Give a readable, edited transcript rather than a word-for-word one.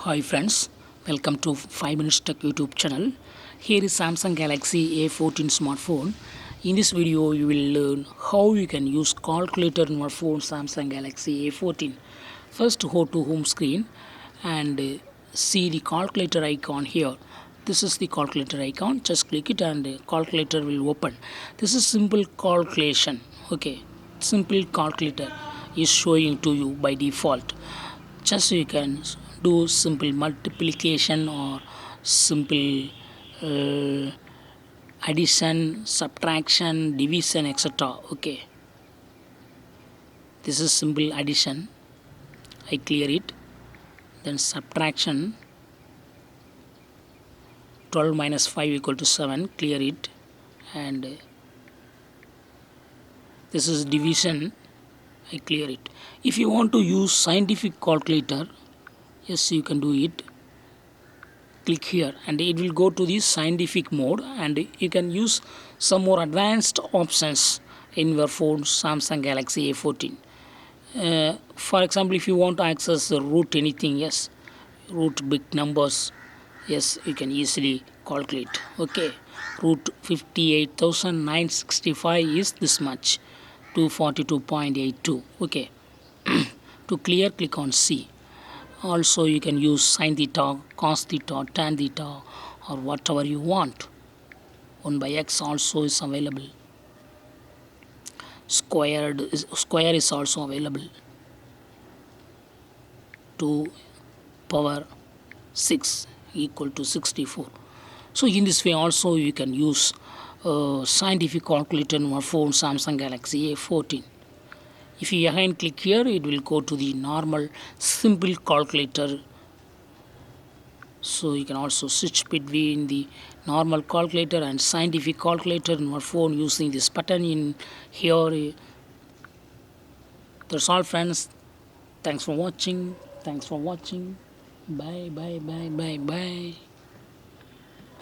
Hi friends, welcome to 5 Minutes Tech YouTube channel. Here is Samsung Galaxy A14 smartphone. In this video, you will learn how you can use calculator in your phone Samsung Galaxy A14. First, go to home screen and see the calculator icon here. This is the calculator icon. Just click it and calculator will open. This is simple calculation. Okay, simple calculator is showing to you by default. Just you can do simple multiplication or simple uh, addition, subtraction, division, etc. Okay, this is simple addition. I clear it. Then subtraction, 12 minus 5 equal to 7, clear it. And this is division, I clear it. If you want to use scientific calculator, yes, you can do it. Click here and it will go to the scientific mode, and you can use some more advanced options in your phone Samsung Galaxy A14. For example, if you want to access the root anything, yes, root big numbers, yes, you can easily calculate. Okay, root 58,965 is this much, 242.82. Okay, to clear, click on C. Also, you can use sin theta, cos theta, tan theta, or whatever you want. 1 by x also is available. Square is also available. 2 power 6 equal to 64. So in this way also you can use scientific calculator in your phone Samsung Galaxy A14. If you again click here, it will go to the normal simple calculator. So you can also switch between the normal calculator and scientific calculator in your phone using this button in here. That's all friends. Thanks for watching. Bye.